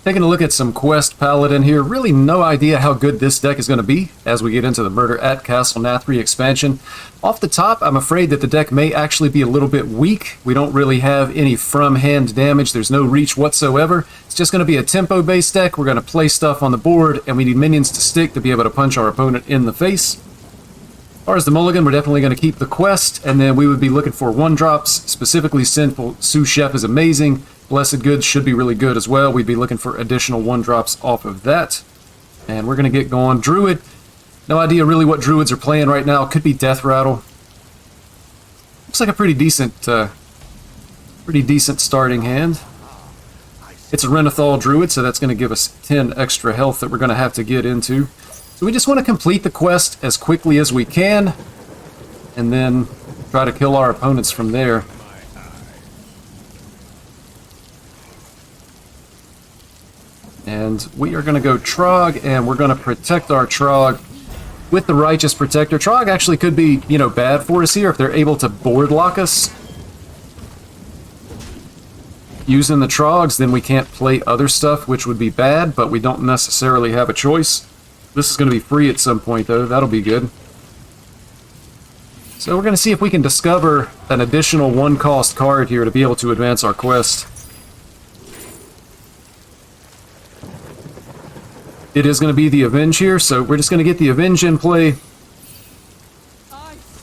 Taking a look at some Quest Paladin here, really no idea how good this deck is going to be as we get into the Murder at Castle Nathria expansion. Off the top, I'm afraid that the deck may actually be a little bit weak. We don't really have any from-hand damage, there's no reach whatsoever. It's just going to be a tempo-based deck. We're going to play stuff on the board, and we need minions to stick to be able to punch our opponent in the face. As far as the mulligan, we're definitely going to keep the quest, and then we would be looking for 1-drops, specifically Sinful Sous Chef is amazing. Blessed Goods should be really good as well. We'd be looking for additional 1-drops off of that. And we're going to get going. Druid, no idea really what Druids are playing right now. Could be Death Rattle. Looks like a pretty decent starting hand. It's a Renathal Druid, so that's going to give us 10 extra health that we're going to have to get into. So we just want to complete the quest as quickly as we can, and then try to kill our opponents from there. And we are going to go Trog, and we're going to protect our Trog with the Righteous Protector. Trog actually could be, bad for us here if they're able to board lock us. Using the Trogs, then we can't play other stuff, which would be bad, but we don't necessarily have a choice. This is going to be free at some point, though. That'll be good. So we're going to see if we can discover an additional 1-cost card here to be able to advance our quest. It is going to be the Avenge here, so we're just going to get the Avenge in play.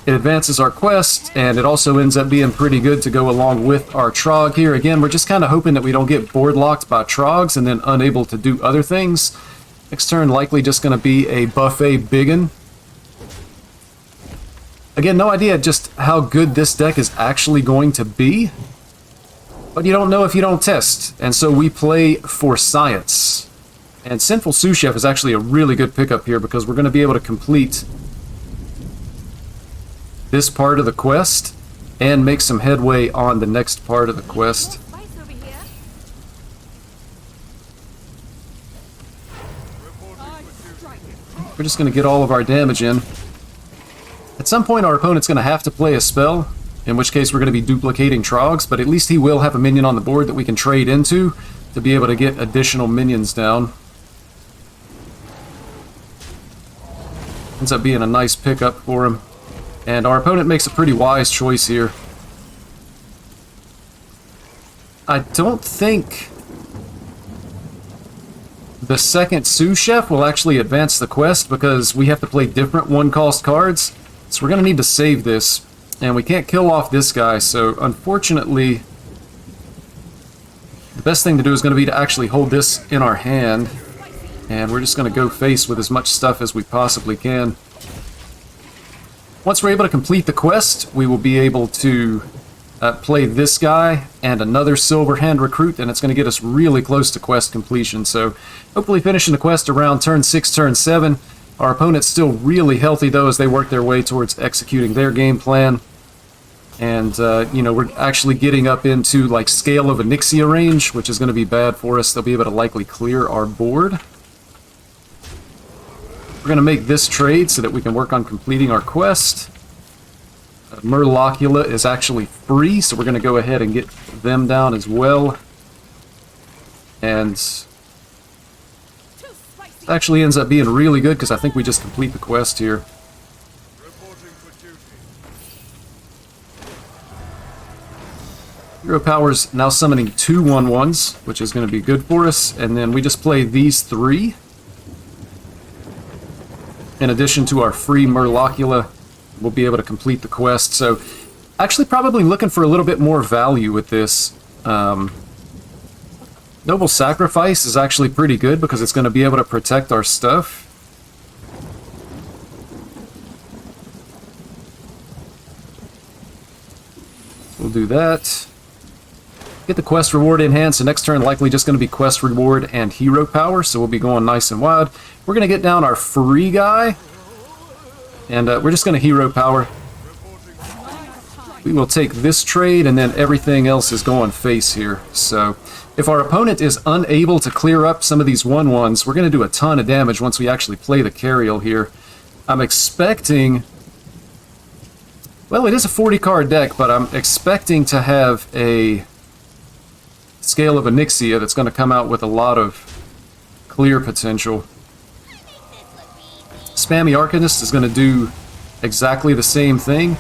It advances our quest, and it also ends up being pretty good to go along with our Trog here. Again, we're just kind of hoping that we don't get board locked by Trogs and then unable to do other things. Next turn, likely just going to be a Buffet Biggin. Again, no idea just how good this deck is actually going to be, but you don't know if you don't test, and so we play for science. And Sinful Sous Chef is actually a really good pickup here because we're going to be able to complete this part of the quest and make some headway on the next part of the quest. We're just going to get all of our damage in. At some point our opponent's going to have to play a spell, in which case we're going to be duplicating Trogs, but at least he will have a minion on the board that we can trade into to be able to get additional minions down. Ends up being a nice pickup for him. And our opponent makes a pretty wise choice here. I don't think the second Sous Chef will actually advance the quest because we have to play different 1-cost cards. So we're going to need to save this. And we can't kill off this guy, so unfortunately the best thing to do is going to be to actually hold this in our hand. And we're just going to go face with as much stuff as we possibly can. Once we're able to complete the quest, we will be able to play this guy and another Silver Hand Recruit, and it's going to get us really close to quest completion. So hopefully finishing the quest around turn 6, turn 7. Our opponent's still really healthy, though, as they work their way towards executing their game plan. And, we're actually getting up into, like, Scale of Onyxia range, which is going to be bad for us. They'll be able to likely clear our board. We're going to make this trade so that we can work on completing our quest. Murlocula is actually free, so we're going to go ahead and get them down as well. And it actually ends up being really good because I think we just complete the quest here. Hero Power's now summoning 2 1/1s, which is going to be good for us. And then we just play these 3. In addition to our free Murlocula, we'll be able to complete the quest. So, actually probably looking for a little bit more value with this. Noble Sacrifice is actually pretty good because it's going to be able to protect our stuff. We'll do that. Get the quest reward in hand, so next turn likely just going to be quest reward and hero power, so we'll be going nice and wide. We're going to get down our free guy, and we're just going to hero power. We will take this trade, and then everything else is going face here. So if our opponent is unable to clear up some of these 1/1s, we're going to do a ton of damage once we actually play the Cariel here. I'm expecting... Well, it is a 40-card deck, but I'm expecting to have a Scale of Onyxia that's going to come out with a lot of clear potential. Spammy Arcanist is going to do exactly the same thing.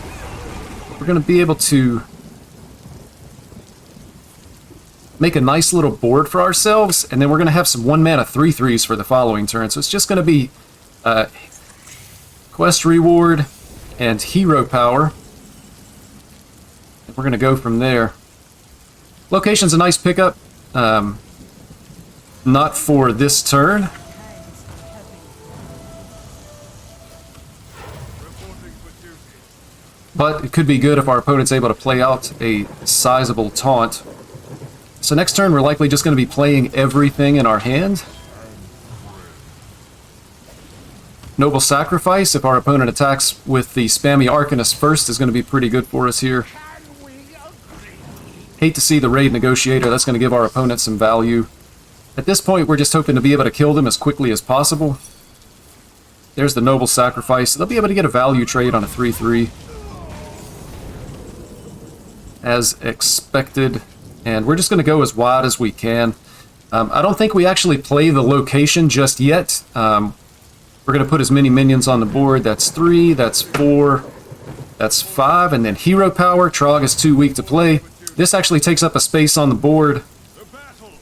We're going to be able to make a nice little board for ourselves, and then we're going to have some 1-mana 3/3s for the following turn. So it's just going to be Quest Reward and Hero Power. And we're going to go from there. Location's a nice pickup. Not for this turn. But it could be good if our opponent's able to play out a sizable taunt. So next turn we're likely just going to be playing everything in our hand. Noble Sacrifice, if our opponent attacks with the Spammy Arcanist first, is going to be pretty good for us here. Hate to see the Raid Negotiator, that's going to give our opponent some value. At this point we're just hoping to be able to kill them as quickly as possible. There's the Noble Sacrifice. They'll be able to get a value trade on a 3/3. As expected. And we're just going to go as wide as we can. I don't think we actually play the location just yet. We're going to put as many minions on the board. That's 3, that's 4, that's 5, and then Hero Power. Trog is too weak to play. This actually takes up a space on the board.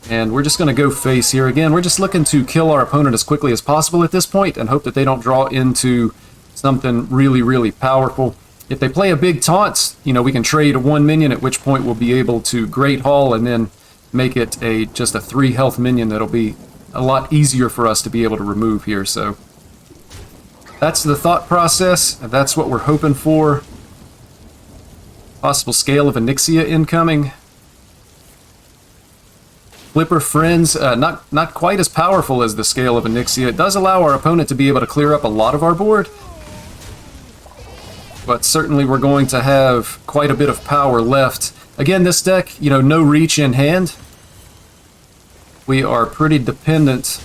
And we're just going to go face here. Again, we're just looking to kill our opponent as quickly as possible at this point and hope that they don't draw into something really, really powerful. If they play a big taunt, you know, we can trade 1 minion, at which point we'll be able to Great Hall and then make it just a 3 health minion that'll be a lot easier for us to be able to remove here. So that's the thought process. That's what we're hoping for. Possible Scale of Onyxia incoming. Flipper Friends, not quite as powerful as the Scale of Onyxia. It does allow our opponent to be able to clear up a lot of our board. But certainly we're going to have quite a bit of power left. Again, this deck, you know, no reach in hand. We are pretty dependent.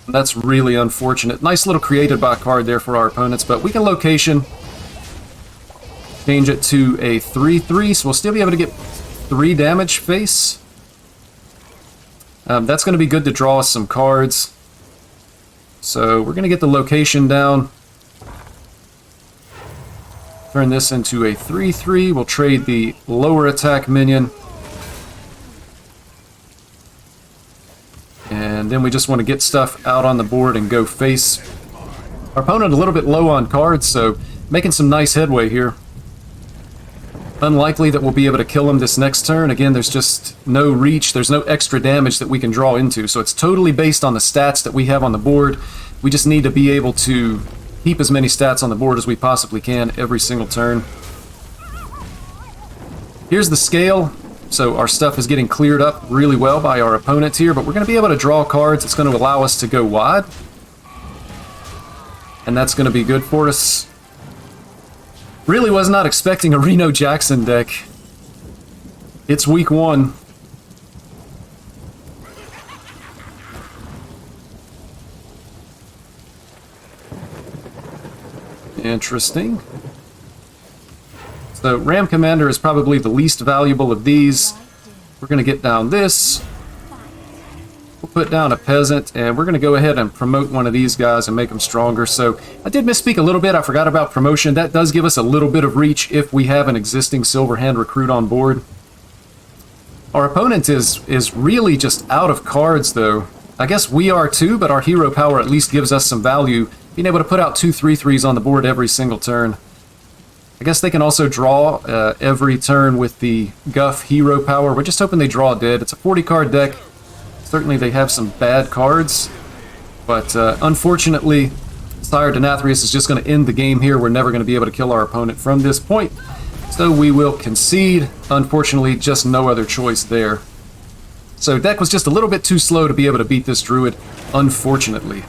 That's really unfortunate. Nice little created by card there for our opponents, but we can location. Change it to a 3/3, so we'll still be able to get 3 damage face. That's going to be good to draw us some cards. So we're going to get the location down. Turn this into a 3/3. We'll trade the lower attack minion. And then we just want to get stuff out on the board and go face. Our opponent a little bit low on cards, so making some nice headway here. Unlikely that we'll be able to kill him this next turn. Again, there's just no reach. There's no extra damage that we can draw into. So it's totally based on the stats that we have on the board. We just need to be able to keep as many stats on the board as we possibly can every single turn. Here's the scale. So our stuff is getting cleared up really well by our opponents here, but we're going to be able to draw cards. It's going to allow us to go wide. And that's going to be good for us. Really was not expecting a Reno Jackson deck. It's week 1. Interesting. So Ram Commander is probably the least valuable of these. We're going to get down this. We'll put down a Peasant, and we're going to go ahead and promote one of these guys and make them stronger. So I did misspeak a little bit. I forgot about promotion. That does give us a little bit of reach if we have an existing Silverhand recruit on board. Our opponent is really just out of cards, though. I guess we are too, but our Hero Power at least gives us some value. Being able to put out 2 3/3s on the board every single turn. I guess they can also draw every turn with the Guff Hero Power. We're just hoping they draw dead. It's a 40-card deck. Certainly they have some bad cards, but unfortunately, Sire Denathrius is just going to end the game here. We're never going to be able to kill our opponent from this point, so we will concede. Unfortunately, just no other choice there. So deck was just a little bit too slow to be able to beat this Druid, unfortunately.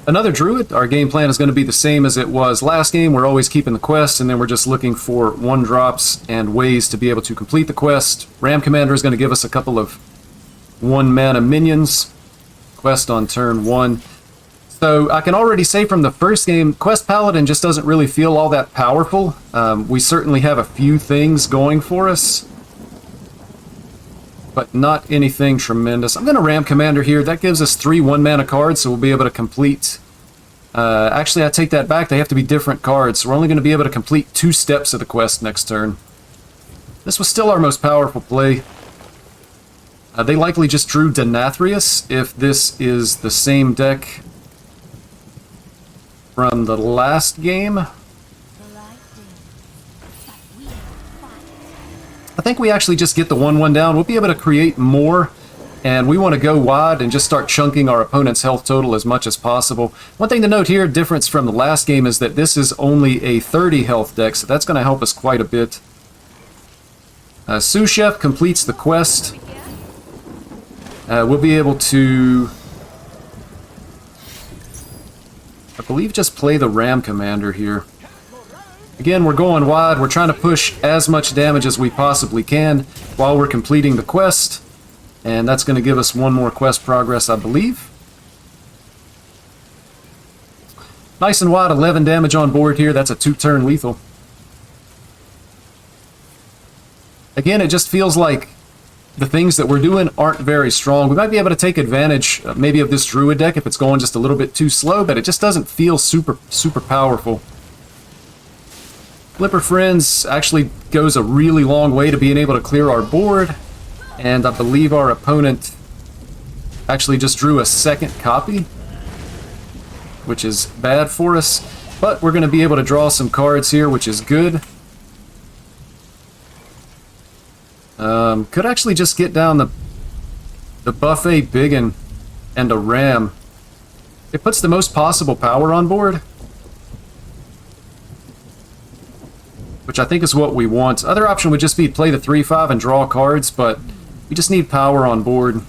Another Druid, our game plan is going to be the same as it was last game. We're always keeping the quest, and then we're just looking for 1-drops and ways to be able to complete the quest. Ram Commander is going to give us a couple of 1-mana minions. Quest on turn 1. So I can already say from the first game, Quest Paladin just doesn't really feel all that powerful. We certainly have a few things going for us, but not anything tremendous. I'm going to Ram Commander here. That gives us 3 1-mana cards, so we'll be able to complete... actually, I take that back. They have to be different cards, so we're only going to be able to complete 2 steps of the quest next turn. This was still our most powerful play. They likely just drew Nathria if this is the same deck from the last game. I think we actually just get the 1/1 down. We'll be able to create more, and we want to go wide and just start chunking our opponent's health total as much as possible. One thing to note here, difference from the last game, is that this is only a 30 health deck, so that's going to help us quite a bit. Sous Chef completes the quest. We'll be able to, I believe, just play the Ram Commander here. Again, we're going wide. We're trying to push as much damage as we possibly can while we're completing the quest. And that's going to give us 1 more quest progress, I believe. Nice and wide, 11 damage on board here. That's a 2-turn lethal. Again, it just feels like the things that we're doing aren't very strong. We might be able to take advantage maybe of this Druid deck if it's going just a little bit too slow, but it just doesn't feel super powerful. Flipper Friends actually goes a really long way to being able to clear our board, and I believe our opponent actually just drew a second copy, which is bad for us, but we're going to be able to draw some cards here, which is good. Could actually just get down the Buffet Biggin and a Ram. It puts the most possible power on board, which I think is what we want. Other option would just be play the 3/5 and draw cards, but we just need power on board.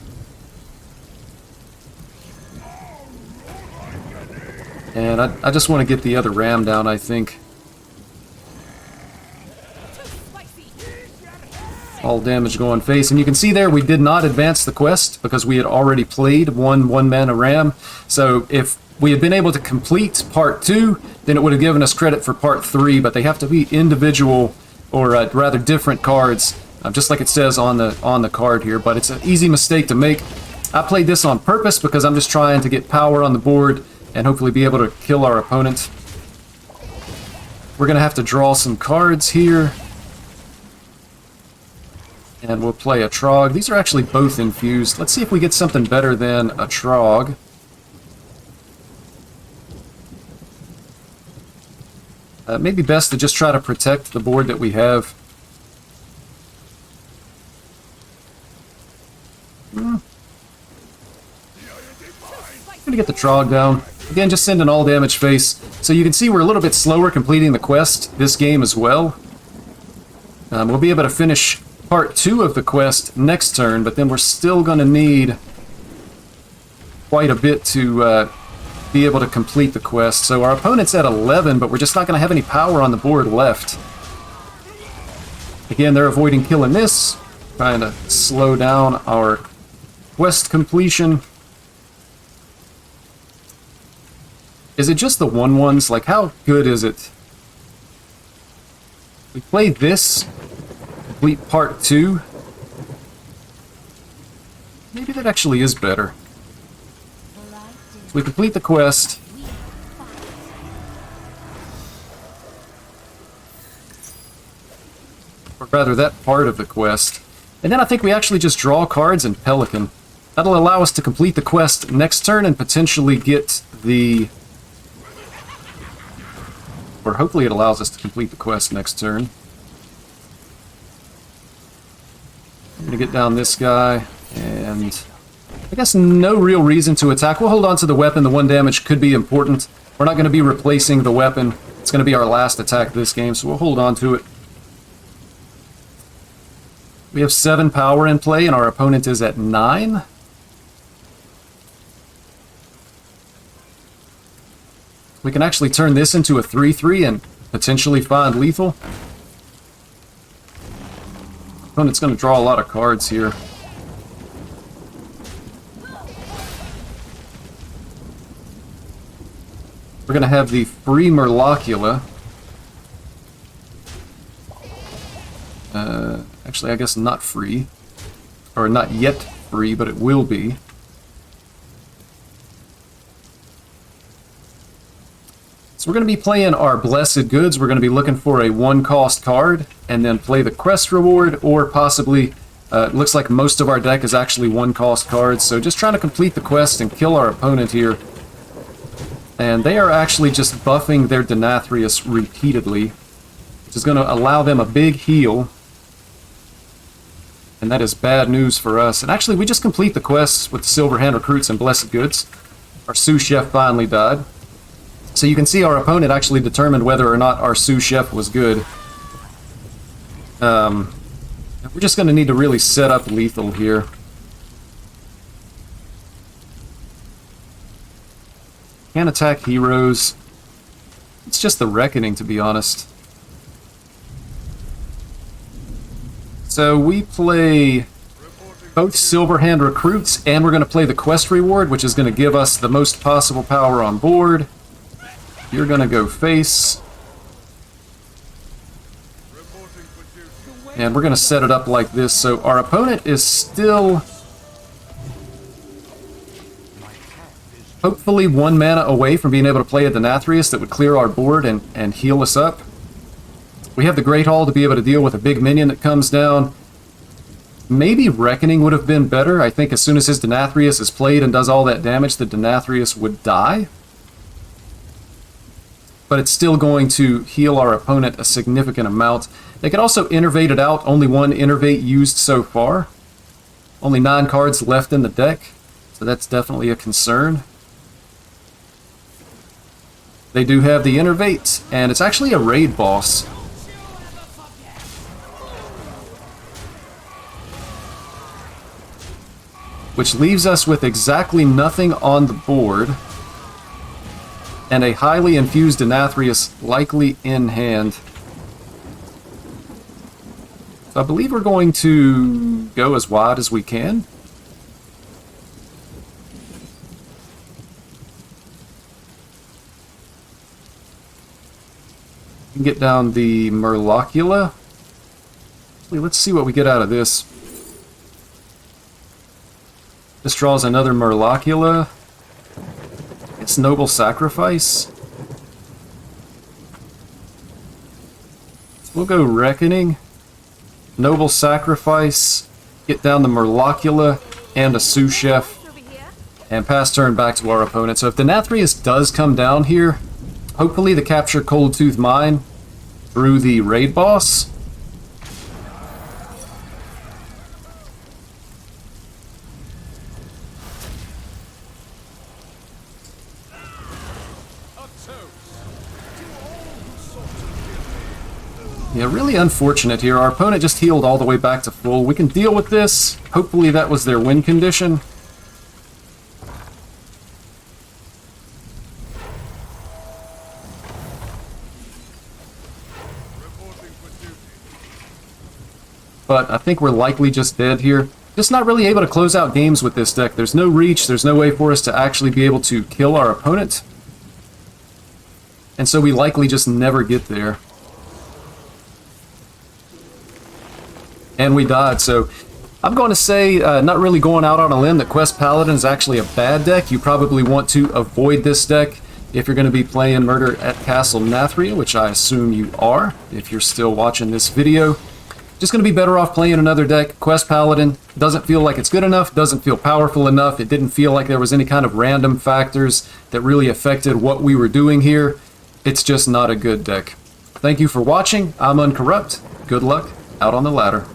And I just want to get the other Ram down, I think. All damage going face. And you can see there we did not advance the quest because we had already played 1/1-mana Ram. So if we had been able to complete part 2, then it would have given us credit for part 3, but they have to be individual, or rather different cards, just like it says on the card here. But it's an easy mistake to make. I played this on purpose because I'm just trying to get power on the board and hopefully be able to kill our opponent. We're going to have to draw some cards here. And we'll play a Trog. These are actually both infused. Let's see if we get something better than a Trog. Maybe best to just try to protect the board that we have. I'm gonna get the Trog down. Again, just send an all damage face. So you can see we're a little bit slower completing the quest this game as well. We'll be able to finish part 2 of the quest next turn, but then we're still going to need quite a bit to be able to complete the quest. So our opponent's at 11, but we're just not going to have any power on the board left. Again, they're avoiding killing this, trying to slow down our quest completion. Is it just the 1/1s? Like, how good is it? We played this, complete part 2. Maybe that actually is better. So we complete the quest. Or rather, that part of the quest. And then I think we actually just draw cards and Pelican. That'll allow us to complete the quest next turn and potentially get the... Or hopefully it allows us to complete the quest next turn. I'm going to get down this guy, and I guess no real reason to attack. We'll hold on to the weapon. The 1 damage could be important. We're not going to be replacing the weapon. It's going to be our last attack this game, so we'll hold on to it. We have 7 power in play, and our opponent is at 9. We can actually turn this into a 3/3 and potentially find lethal. Opponent's going to draw a lot of cards here. We're going to have the free Murlocula. Actually, I guess not free. Or not yet free, but it will be. So we're going to be playing our Blessed Goods. We're going to be looking for a 1-cost card, and then play the quest reward, or possibly, it looks like most of our deck is actually 1-cost cards, so just trying to complete the quest and kill our opponent here. And they are actually just buffing their Denathrius repeatedly, which is going to allow them a big heal. And that is bad news for us. And actually, we just complete the quests with the Silverhand Recruits and Blessed Goods. Our sous chef finally died. So you can see our opponent actually determined whether or not our sous chef was good. We're just going to need to really set up lethal here. Can't attack heroes. It's just the Reckoning, to be honest. So we play both Silverhand Recruits, and we're going to play the quest reward, which is going to give us the most possible power on board. You're going to go face. And we're going to set it up like this. So our opponent is still hopefully 1 mana away from being able to play a Denathrius that would clear our board and heal us up. We have the Great Hall to be able to deal with a big minion that comes down. Maybe Reckoning would have been better. I think as soon as his Denathrius is played and does all that damage, the Denathrius would die. But it's still going to heal our opponent a significant amount. They could also innervate it out. Only 1 innervate used so far. Only 9 cards left in the deck, so that's definitely a concern. They do have the innervate, and it's actually a raid boss. Which leaves us with exactly nothing on the board. And a highly infused Denathrius likely in hand. So I believe we're going to go as wide as we can. We can get down the Murlocula. Let's see what we get out of this. This draws another Murlocula. It's Noble Sacrifice. So we'll go Reckoning, Noble Sacrifice, get down the Murlocula and a sous chef, and pass turn back to our opponent. So if Denathrius does come down here, hopefully to capture Cold Tooth Mine through the raid boss. Yeah, really unfortunate here. Our opponent just healed all the way back to full. We can deal with this. Hopefully that was their win condition. But I think we're likely just dead here. Just not really able to close out games with this deck. There's no reach. There's no way for us to actually be able to kill our opponent. And so we likely just never get there. And we died, so I'm going to say, not really going out on a limb, that Quest Paladin is actually a bad deck. You probably want to avoid this deck if you're going to be playing Murder at Castle Nathria, which I assume you are, if you're still watching this video. Just going to be better off playing another deck. Quest Paladin doesn't feel like it's good enough, doesn't feel powerful enough. It didn't feel like there was any kind of random factors that really affected what we were doing here. It's just not a good deck. Thank you for watching. I'm Uncorrupt. Good luck out on the ladder.